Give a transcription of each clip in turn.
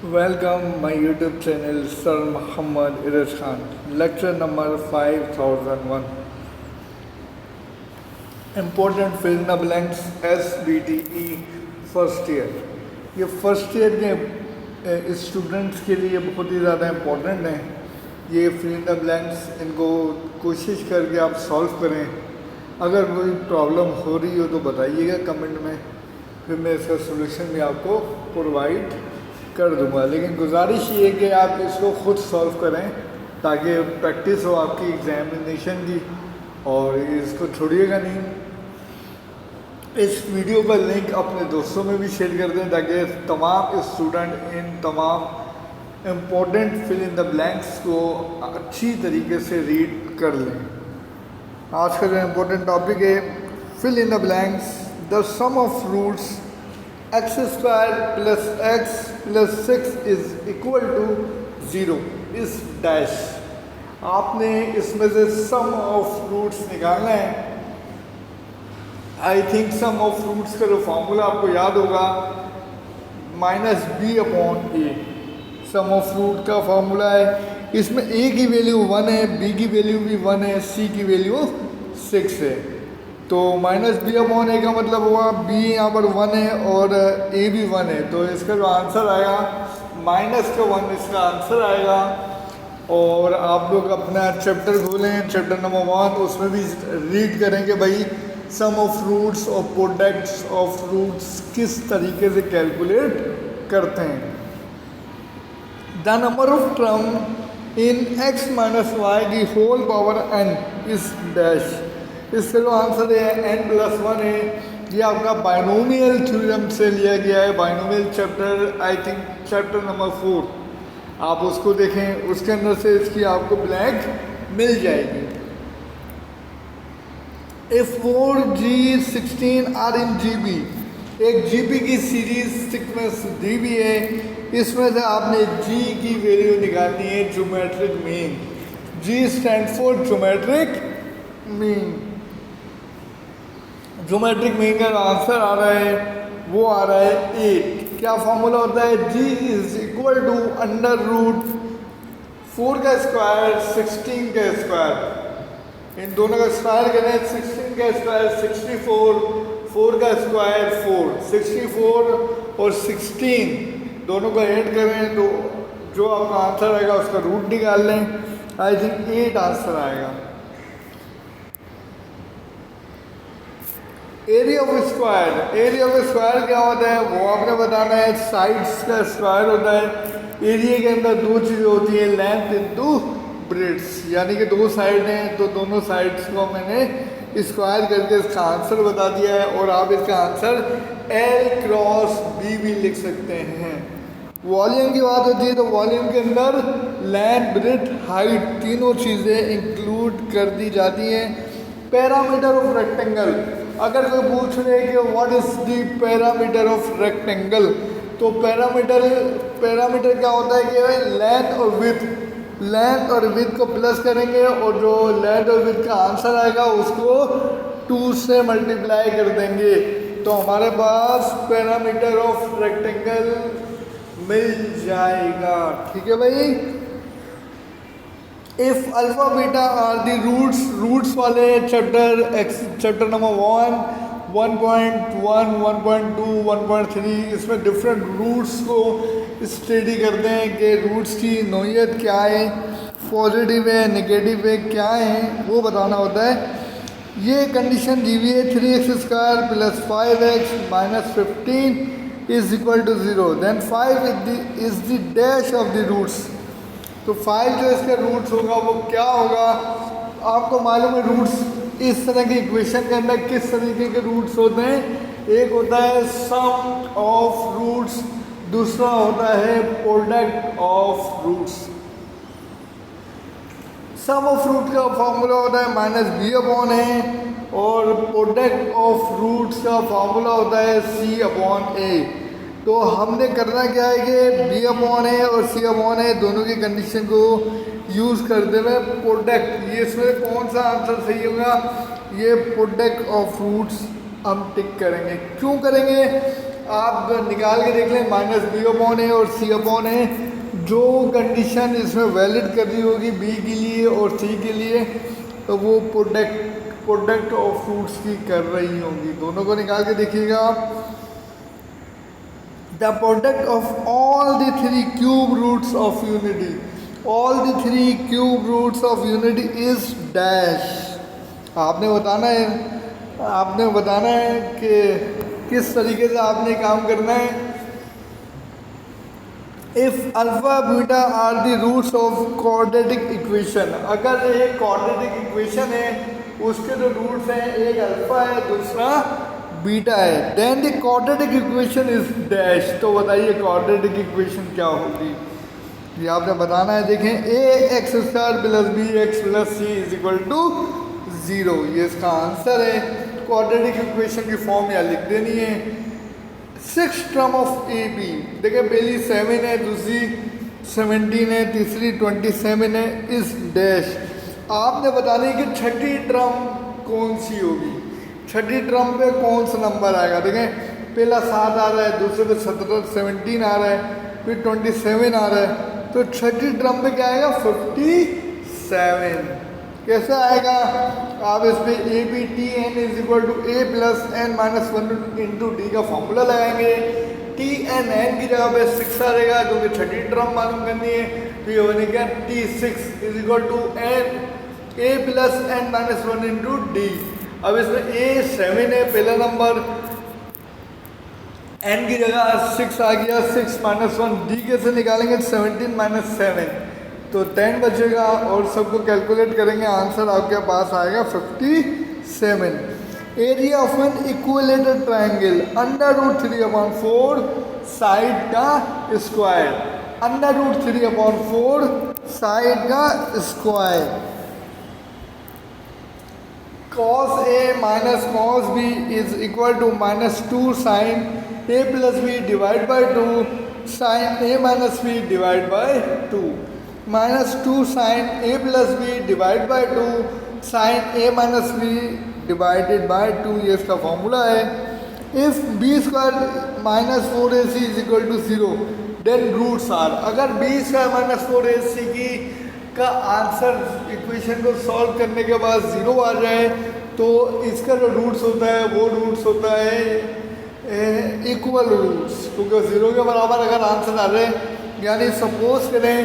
Welcome my YouTube channel Sir Muhammad Iraj Khan. Lecture number 5001. Important fill in the blanks SBTE first year. ये first year के students के लिए बहुत ही ज़्यादा important है. ये फिल इन द ब्लैंक्स इनको कोशिश करके आप सॉल्व करें. अगर कोई प्रॉब्लम हो रही हो तो बताइएगा कमेंट में, फिर मैं इसका सोल्यूशन भी आपको प्रोवाइड कर दूंगा. लेकिन गुजारिश ये है कि आप इसको खुद सॉल्व करें ताकि प्रैक्टिस हो आपकी एग्जामिनेशन की, और इसको छोड़िएगा नहीं. इस वीडियो का लिंक अपने दोस्तों में भी शेयर कर दें ताकि तमाम स्टूडेंट इन तमाम important fill in the blanks को अच्छी तरीके से रीड कर लें. आज का जो इम्पोर्टेंट टॉपिक है fill in the blanks. The sum of roots x square plus x plus 6 is equal to 0 is dash. आपने इसमें से सम ऑफ रूट्स निकालना है. I think sum of roots का जो फॉर्मूला आपको याद होगा -b/a. सम ऑफ रूट का फॉर्मूला है. इसमें a की वैल्यू 1 है, b की वैल्यू भी 1 है, c की वैल्यू 6 है. तो -b/a का मतलब हुआ b यहाँ पर 1 है और a भी 1 है. तो इसका जो आंसर आएगा -1 इसका आंसर आएगा. और आप लोग अपना चैप्टर खोलें, चैप्टर नंबर 1, उसमें भी रीड करेंगे भाई सम ऑफ रूट्स और प्रोडक्ट्स ऑफ रूट्स किस तरीके से कैलकुलेट करते हैं. The number of term in x minus y की whole power n is dash. इसका जो आंसर है n+1 है. ये आपका बाइनोमियल थ्योरम से लिया गया है. Binomial chapter, I think chapter number 4, आप उसको देखें, उसके अंदर से इसकी आपको ब्लैंक मिल जाएगी. If 4G16 are in GB, एक GB की सीरीज सीक्वेंस दी भी है. इसमें से आपने G की वैल्यू निकालनी है geometric mean. G stand for geometric mean. Geometric mean का आंसर आ रहा है वो आ रहा है 8. क्या फॉर्मूला होता है? G इज इक्वल टू √4 का स्क्वायर 16 का स्क्वायर. इन दोनों का स्क्वायर करें. 16 का स्क्वायर 64, 4 का स्क्वायर 4. 64 और 16 दोनों को ऐड करें तो जो आपका आंसर आएगा उसका रूट निकाल लें. आई थिंक 8 आंसर आएगा. Area of square. Area of square क्या होता है वो आपने बताना है. साइड्स का स्क्वायर होता है. एरिया के अंदर दो चीज़ें होती हैं, लेंथ इनटू ब्रेड्स, यानी कि दो साइड हैं तो दोनों साइड्स को मैंने स्क्वायर करके इसका आंसर बता दिया है. और आप इसका आंसर L×B भी लिख सकते हैं. वॉल्यूम की बात होती है तो वॉल्यूम के अंदर लेंथ, ब्रेड्थ, हाइट तीनों चीज़ें इंक्लूड कर दी जाती हैं. Parameter of rectangle. अगर कोई पूछ रहे कि what is the parameter of rectangle, तो पैरामीटर क्या होता है कि लेंथ और विड्थ. लेंथ और विड्थ को प्लस करेंगे और जो लेंथ और विड्थ का आंसर आएगा उसको 2 से मल्टीप्लाई कर देंगे तो हमारे पास पैरामीटर ऑफ रेक्टेंगल मिल जाएगा. ठीक है भाई. If alpha beta are the roots वाले चैप्टर नंबर 1, 1.1, 1.2, 1.3 इसमें डिफरेंट रूट्स को स्टडी करते हैं कि रूट्स की नोयत क्या है, पॉजिटिव है, नेगेटिव है, क्या है वो बताना होता है. ये कंडीशन दी हुई है 3x² plus 5x minus 15 is equal to 0. Then 5 is the dash of the roots. तो 5 जो इसका रूट्स होगा वो क्या होगा. आपको मालूम है रूट्स इस तरह की इक्वेशन के अंदर किस तरीके के रूट्स होते हैं. एक होता है सम ऑफ रूट्स, दूसरा होता है product of roots. Sum of root का फॉर्मूला होता है -b/a और प्रोडक्ट ऑफ रूट्स का फॉर्मूला होता है c/a. तो हमने करना क्या है कि b/a और c/a दोनों की कंडीशन को यूज़ करते हुए प्रोडक्ट, ये इसमें कौन सा आंसर सही होगा, ये प्रोडक्ट ऑफ रूट्स हम टिक करेंगे. क्यों करेंगे? आप निकाल के देख लें, माइनस बी अपॉन ए और सी अपॉन ए। जो कंडीशन इसमें वैलिड कर रही होगी बी के लिए और सी के लिए, तो वो प्रोडक्ट ऑफ फ्रूट्स की कर रही होंगी। दोनों को निकाल के देखिएगा आप। The product of all the three cube roots of unity, all the three cube roots of unity is dash. आपने बताना है कि किस तरीके से आपने काम करना है। If alpha beta are the roots of quadratic equation, अगर एक क्वाड्रेटिक इक्वेशन है उसके जो रूट्स हैं, एक अल्फा है दूसरा बीटा है, then the quadratic equation is dash. तो बताइए क्वाड्रेटिक इक्वेशन क्या होगी, ये आपने बताना है। देखें, a x square plus b x plus c is equal to 0, ये इसका आंसर है। क्वाड्रेटिक इक्वेशन की फॉर्म यहाँ लिख देनी है। 6 टर्म ऑफ ए बी, देखिए पहली 7 है, दूसरी 17 है, तीसरी 27 है, इस डैश। आपने बताना है कि छठी टर्म कौन सी होगी, छठी टर्म पे कौन सा नंबर आएगा। देखें पहला 7 आ रहा है, दूसरे पे 17 आ रहा है, फिर 27 आ रहा है, तो छठी टर्म पे क्या आएगा 57। कैसे आएगा, आप इस पर A P t n is equal to a plus n minus 1 into d का फॉर्मूला लगाएंगे। टी एन एन की जगह पे 6 आ जाएगा क्योंकि छठी टर्म मालूम करनी है, तो ये बनेगा t 6 is equal to n a plus n minus 1 into d. अब इसमें ए 7 है पहला नंबर, एन की जगह 6 आ गया, 6 माइनस 1, डी कैसे निकालेंगे 17 माइनस 7, तो 10 बचेगा और सबको कैलकुलेट करेंगे, आंसर आपके पास आएगा 57। Area of an equilateral triangle √3/4 side का स्क्वायर, √3/4 साइड का square. cos a minus cos b is equal to -2 sin a plus b divided by 2 sin a minus b divided by 2, -2 sin a plus b divided by 2 sin a minus b divided by 2, ये इसका formula है। If b square minus 4ac is equal to 0 then roots are, अगर b square minus 4ac की का answer equation को solve करने के बाद 0 आ जाए तो इसका जो रूट्स होता है वो रूट्स होता है इक्वल रूट्स, क्योंकि 0 के बराबर अगर आंसर आ जाए, यानी सपोज करें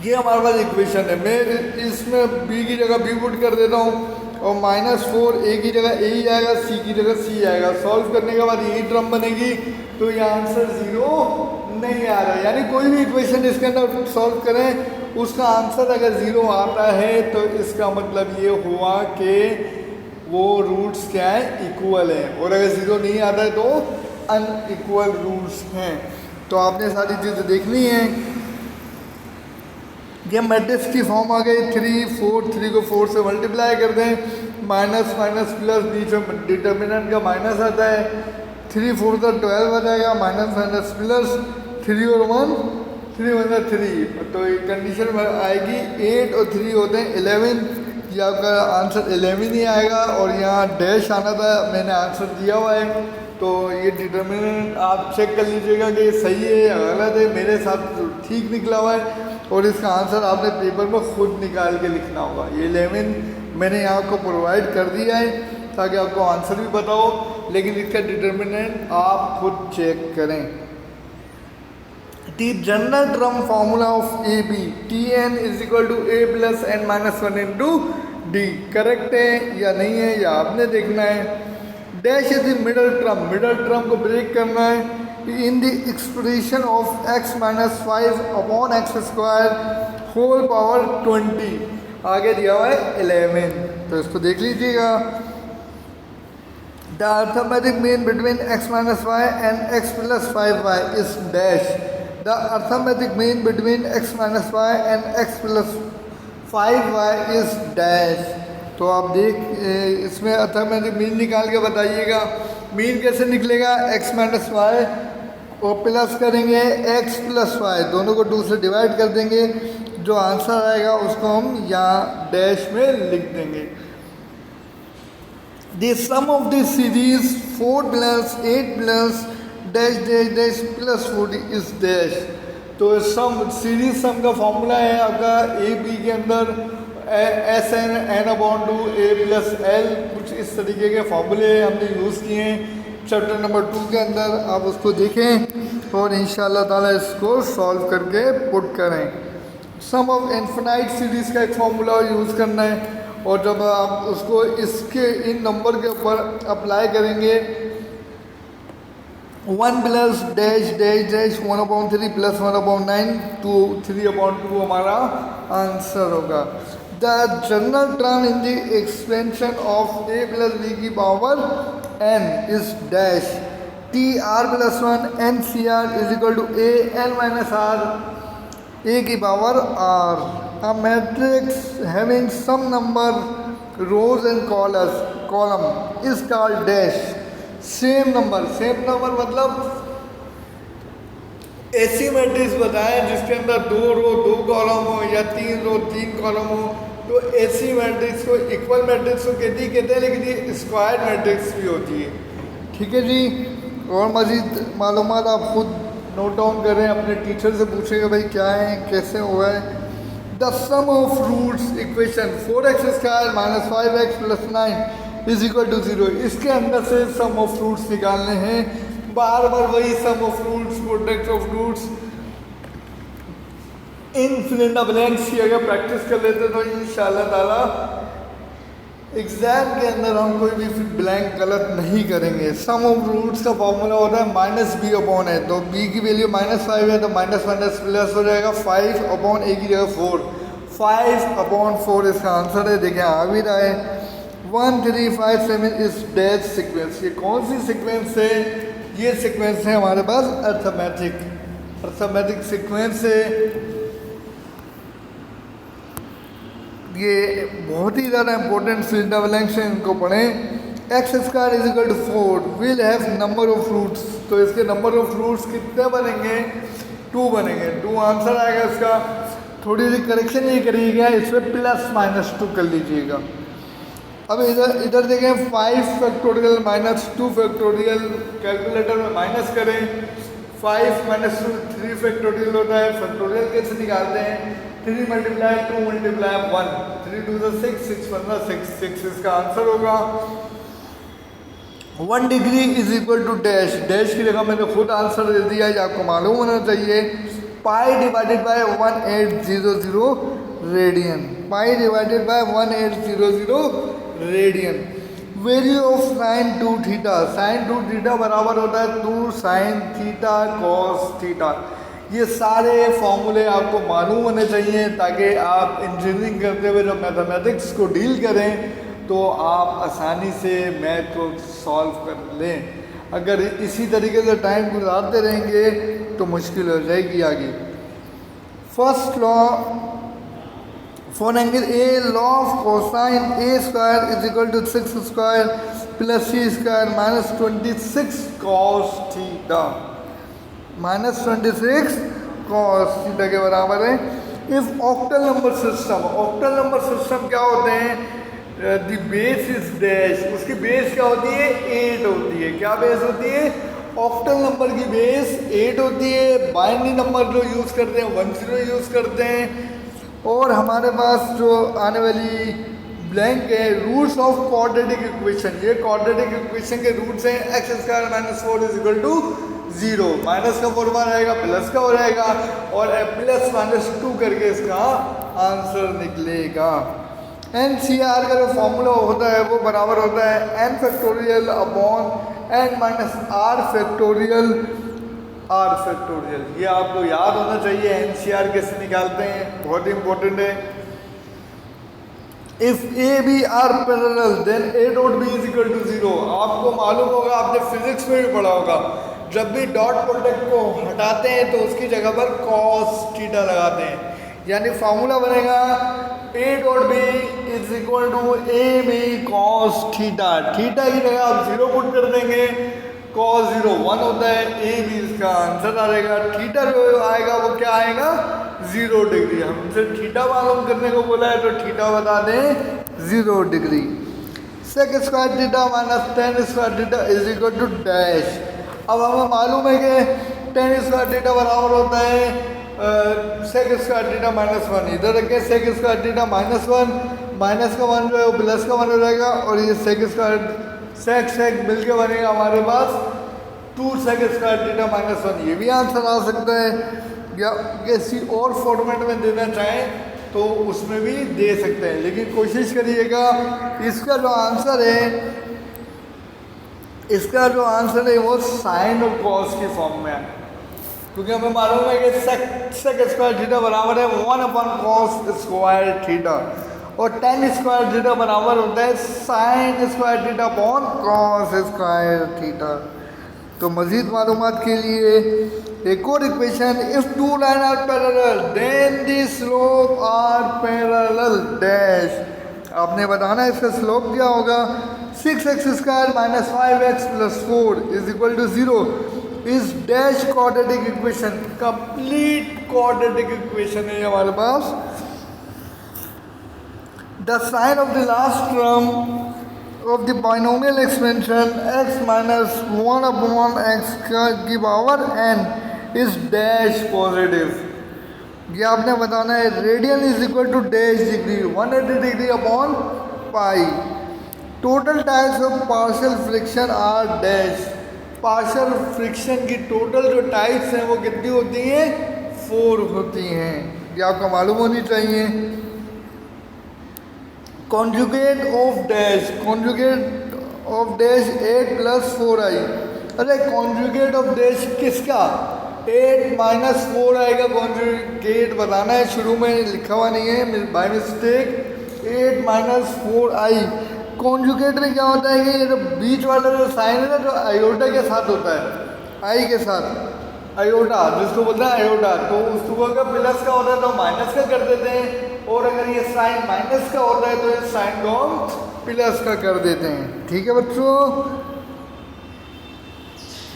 ये हमारे पास इक्वेशन है, मैं इसमें b की जगह b पुट कर देता हूँ और -4 a की जगह a ही आएगा, c की जगह c आएगा। सॉल्व करने के बाद यही टर्म बनेगी, तो ये आंसर 0 नहीं आ रहा है। यानी कोई भी इक्वेशन इसके अंदर सॉल्व करें उसका आंसर अगर 0 आता है तो इसका मतलब ये हुआ कि वो रूट्स क्या है, इक्वल है, और अगर 0 नहीं आता है तो अनइक्वल रूट्स हैं। तो आपने सारी चीज़ें देखनी है। ये मैट्रिक्स की फॉर्म आ गई 3 4, 3 को 4 से मल्टीप्लाई कर दें, माइनस माइनस प्लस, बीच में डिटर्मिनेंट का माइनस आता है, 3 4 का 12 आ जाएगा, माइनस माइनस प्लस, 3 और 1 3 1 3, तो कंडीशन में आएगी 8 और 3 होते हैं 11, ये आपका आंसर 11 ही आएगा। और यहाँ डैश आना था, मैंने आंसर दिया हुआ है, तो ये डिटर्मिनेंट आप चेक कर लीजिएगा कि सही है या गलत है। मेरे साथ तो ठीक निकला हुआ है और इसका आंसर आपने पेपर में खुद निकाल के लिखना होगा। ये 11 मैंने आपको प्रोवाइड कर दिया है ताकि आपको आंसर भी पता हो, लेकिन इसका डिटर्मिनेंट आप खुद चेक करें। The general term formula of A P t n is equal to a plus n minus 1 into d, correct है या नहीं है, या आपने देखना है। Dash is the middle term को ब्रेक करना है in the expression of x minus 5 upon x square whole power 20, आगे दिया हुआ है 11, तो इसको देख लीजिएगा। The arithmetic mean between x minus y and x plus 5y is dash, the arithmetic mean between x minus y and x plus 5y is dash. तो आप इसमें अर्थमेटिक मीन निकाल के बताइएगा। मीन कैसे निकलेगा, x माइनस वाई और plus करेंगे x प्लस वाई, दोनों को 2 से डिवाइड कर देंगे, जो आंसर आएगा उसको हम यहाँ डैश में लिख देंगे। The sum of the series 4 plus 8 plus dash dash dash plus 40 is dash. तो सम सीरीज सम का फॉर्मूला है आपका ए बी के अंदर S n n upon two a plus l, कुछ इस तरीके के फॉर्मूले हमने यूज़ किए हैं चैप्टर नंबर 2 के अंदर। आप उसको देखें और इंशाल्लाह ताला इसको सॉल्व करके पुट करें। सम ऑफ इन्फिनाइट सीरीज़ का एक फॉर्मूला यूज़ करना है और जब आप उसको इसके इन नंबर के ऊपर अप्लाई करेंगे 1 plus dash dash dash 1/3 plus 1/9 to 3/2 हमारा आंसर होगा। The general term in the expansion of a plus b की power n is dash T r plus 1 n C r is equal to a n minus r a की power r। A matrix having some number rows and column is called dash। Same number मतलब ऐसी matrix बताएं जिसके अंदर 2 रो 2 column हो या 3 रो 3 column हो, तो ऐसी मैट्रिक्स को इक्वल मैट्रिक्स को कहते हैं, लेकिन ये स्क्वायर मैट्रिक्स भी होती है। ठीक है जी। और मज़ीद मालूमात आप खुद नोट डाउन करें, अपने टीचर से पूछेंगे भाई क्या है कैसे हुआ है। The sum of roots equation 4x square minus 5x plus 9 is equal to 0। इसके अंदर से sum of roots निकालने हैं, बार बार वही sum of roots, product of roots in fill in the blanks की अगर प्रैक्टिस कर लेते तो इंशाल्लाह ताला एग्जाम के अंदर हम कोई भी ब्लैंक गलत नहीं करेंगे। सम ऑफ रूट्स का फॉर्मूला होता है माइनस बी अपॉन है, तो बी की वैल्यू -5 है तो माइनस प्लस हो जाएगा 5 अपॉन ए की जगह 4, 5/4 इसका आंसर है। देखिए आ भी रहा है 1 3 5 7 इस डैश सीक्वेंस। ये कौन सी सीक्वेंस है? ये सीक्वेंस है हमारे पास अर्थमेटिक सीक्वेंस है। ये बहुत ही ज़्यादा इंपॉर्टेंट फील्ड ब्लैंक्स हैं, इनको पढ़ें। X square is equal to 4 will have number of roots, तो इसके नंबर ऑफ रूट्स कितने बनेंगे? 2 बनेंगे। 2 आंसर आएगा इसका। थोड़ी सी करेक्शन ये करिएगा, इसमें ±2 कर लीजिएगा। अब इधर देखें 5 फैक्टोरियल -2 फैक्टोरियल, कैलकुलेटर में माइनस करें। 5 - 2 3 फैक्टोरियल होता है। फैक्टोरियल कैसे निकालते हैं? 3 × 2 × 1 3 2 6 6 15 6 इसका आंसर होगा। 1 degree is equal to dash, dash की जगह मैंने खुद आंसर दे दिया है, आपको मालूम होना चाहिए। Pi divided by 1800 radian, pi divided by 1800 radian. Value of sine 2 theta, sine 2 theta बराबर होता है 2 साइन थीटा कॉस थीटा। ये सारे फॉर्मूले आपको मालूम होने चाहिए ताकि आप इंजीनियरिंग करते हुए जब मैथमेटिक्स को डील करें तो आप आसानी से मैथ को सॉल्व कर लें। अगर इसी तरीके से टाइम गुजारते रहेंगे तो मुश्किल हो जाएगी आगे। First law for angle A, law of cosine A square is equal to 6 square plus C square -26 cos theta, -26 cos theta के बराबर है। इफ ऑक्टल नंबर सिस्टम क्या होते हैं? द बेस इज डैश, उसकी बेस क्या होती है? 8 होती है। क्या बेस होती है? ऑक्टल नंबर की बेस 8 होती है। बाइनरी नंबर जो यूज़ करते हैं 10 यूज़ करते हैं। और हमारे पास जो आने वाली ब्लैंक है रूट्स ऑफ क्वाड्रेटिक इक्वेशन, ये क्वाड्रेटिक इक्वेशन के रूट्स हैं x² - 4 is equal to 0। Minus का फॉर्मूला रहेगा, प्लस का हो जाएगा और +-2 करके इसका आंसर निकलेगा। NCR का जो फॉर्मूला होता है वो बराबर होता है n factorial upon n minus r factorial r factorial. ये आपको याद होना चाहिए। NCR कैसे निकालते हैं, बहुत ही इंपॉर्टेंट है। If A B are parallel then a dot b is equal to 0। आपको मालूम होगा, आपने फिजिक्स में भी पढ़ा होगा, जब भी डॉट प्रोडक्ट को हटाते हैं तो उसकी जगह पर कॉस थीटा लगाते हैं। यानी फार्मूला बनेगा a dot b is equal to A B cos theta. Theta की जगह आप 0 पुट कर देंगे, कॉस 0 1 होता है, ए बी इसका आंसर आ जाएगा। थीटा जो आएगा वो क्या आएगा? 0 डिग्री। हमसे थीटा मालूम करने को बोला है तो थीटा बता दें 0 degree. Sec square theta minus tan square theta is equal to dash. अब हमें मालूम है कि टेन स्क्वायर थीटा बराबर होता है sec square theta minus one. इधर रखें sec square theta minus one, minus का वन जो है वो प्लस का वन हो जाएगा और ये सेक स्क्वायर सेक सेक मिल के बनेगा हमारे पास two sec square theta minus one. ये भी आंसर आ सकता है, या किसी और फॉर्मेट में देना चाहें तो उसमें भी दे सकते हैं, लेकिन कोशिश करिएगा इसका जो आंसर है वो साइन और कॉस की फॉर्म में है, क्योंकि हमें मालूम है कि सेक स्क्वायर थीटा बराबर है 1/cos स्क्वायर थीटा और टेन स्क्वायर थीटा बराबर होता है sine square theta upon cos square theta. तो मज़ीद मालूमात के लिए एक और equation, if two line are parallel then the slope are parallel dash. आपने बताना है इसका स्लोप क्या होगा। 6x square minus 5x plus 4 is equal to 0 is dash quadratic equation. Complete quadratic equation है हमारे पास। The sign of the last term of the binomial expansion x minus 1/x की power n is dash positive। ये आपने बताना है radian is equal to dash degree 180 degree upon pi. Total types of partial fraction are dash. Partial fraction की total जो types हैं वो कितनी होती हैं, 4 होती हैं। ये आपको मालूम होनी चाहिए। Conjugate of dash 8 plus 4i। अरे कॉन्जुगेट ऑफ डैश किसका, 8 माइनस 4 आएगा। कॉन्जुगेट बताना है, शुरू में लिखा हुआ नहीं है by mistake. 8 minus 4i conjugate में क्या होता है कि ये जो बीच वाला जो साइन है ना, जो आयोटा के साथ होता है, आई के साथ आयोटा जिसको बोलते हैं आयोटा, तो उसको अगर प्लस का होता है तो माइनस का कर देते हैं, और अगर ये साइन माइनस का होता है तो ये साइन को हम प्लस का कर देते हैं। ठीक है बच्चों।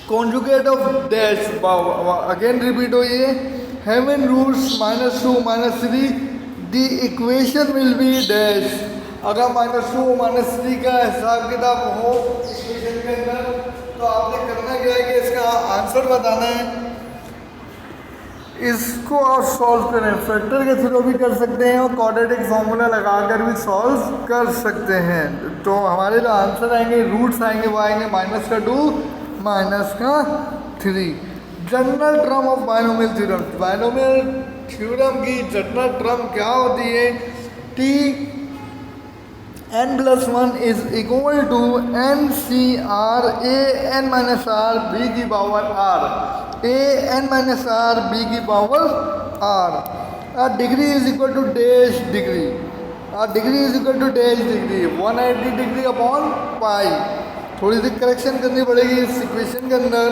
Conjugate of dash again repeat हो, ये having roots -2 -3 the equation will be dash. अगर -2 -3 का हिसाब किताब हो इक्वेशन के अंदर तो आपने करना क्या है कि इसका आंसर बताना है। इसको आप सॉल्व करें, फैक्टर के थ्रू भी कर सकते हैं और क्वाड्रेटिक फार्मूला लगाकर भी सॉल्व कर सकते हैं। तो हमारे जो आंसर आएंगे, रूट्स आएंगे, वो आएंगे -2 -3। General term of binomial theorem. Binomial theorem की जनरल टर्म क्या होती है, T n+1 is equal to NCR a(n-r) b की पावर r a(n-r) b की power r। Degree is equal to dash degree. Degree is equal to dash degree 180 degree upon pi. थोड़ी सी correction करनी पड़ेगी इस इक्वेशन के अंदर।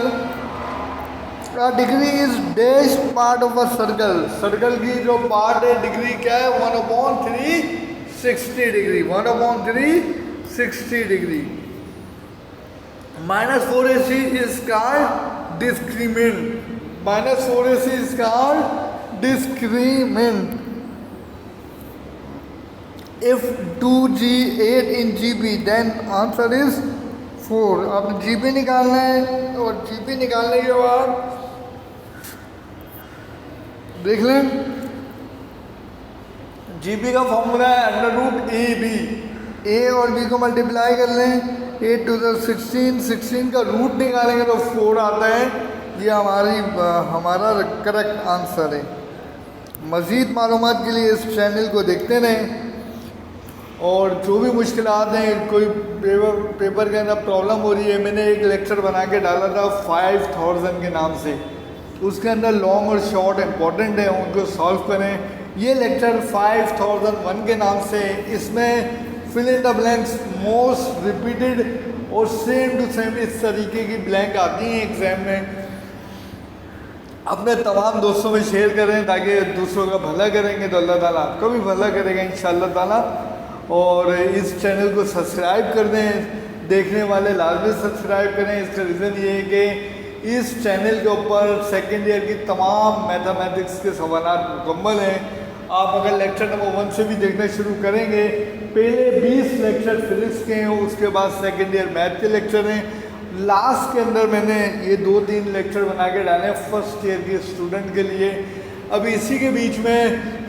Degree is dash part of a circle. Circle की जो पार्ट है डिग्री क्या है, 1/360 degree 1/360 degree. -4ac is called discrement। -4ac is called discrement। If 2g 8 in GB then answer is 4। आपने GB निकालना है और GB निकालने के बाद देख लें, GB का फॉर्मूला है √AB। A और B को मल्टीप्लाई कर लें, 8 to the 16 का रूट निकालेंगे तो 4 आता है। ये हमारा करेक्ट आंसर है। मज़ीद मालूमात के लिए इस चैनल को देखते रहें, और जो भी मुश्किलात हैं, कोई पेपर के अंदर प्रॉब्लम हो रही है, मैंने एक लेक्चर बना के डाला था 5000 के नाम से, उसके अंदर लॉन्ग और शॉर्ट इंपॉर्टेंट है, उनको सॉल्व करें। ये लेक्चर 5001 के नाम से, इसमें fill in the blanks most repeated और सेम टू सेम इस तरीके की ब्लैंक आती हैं एग्जाम में। अपने तमाम दोस्तों में शेयर करें ताकि दूसरों का भला करेंगे तो अल्लाह ताला आपको भी भला करेगा इंशाअल्लाह ताला। और इस चैनल को सब्सक्राइब कर दें, देखने वाले लाजमी सब्सक्राइब करें। इसका रीज़न ये है कि इस चैनल के ऊपर सेकेंड ईयर की तमाम मैथमेटिक्स के सवाल मुकम्मल हैं। आप अगर लेक्चर नंबर 1 से भी देखना शुरू करेंगे पहले 20 लेक्चर फिजिक्स के हैं, उसके बाद सेकेंड ईयर मैथ के लेक्चर हैं। लास्ट के अंदर मैंने ये 2-3 लेक्चर बना के डाले हैं फर्स्ट ईयर के स्टूडेंट के लिए। अभी इसी के बीच में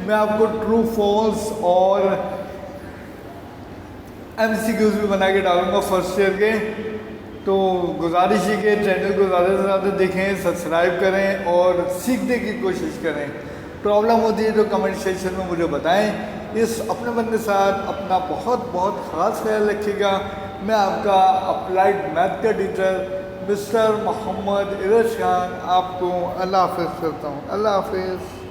मैं आपको ट्रू फॉल्स और MCQs भी बना के डालूंगा फर्स्ट ईयर के। तो गुजारिश है कि चैनल को ज़्यादा से ज़्यादा देखें, सब्सक्राइब करें और सीखने की कोशिश करें। प्रॉब्लम होती है तो कमेंट सेक्शन में मुझे बताएं। इस अपने मन के साथ अपना बहुत बहुत ख़ास ख्याल रखिएगा। मैं आपका अप्लाइड मैथ का टीचर मिस्टर मोहम्मद इरज खान आपको अल्लाह हाफ़िज़ करता हूँ। अल्लाह हाफ़िज़।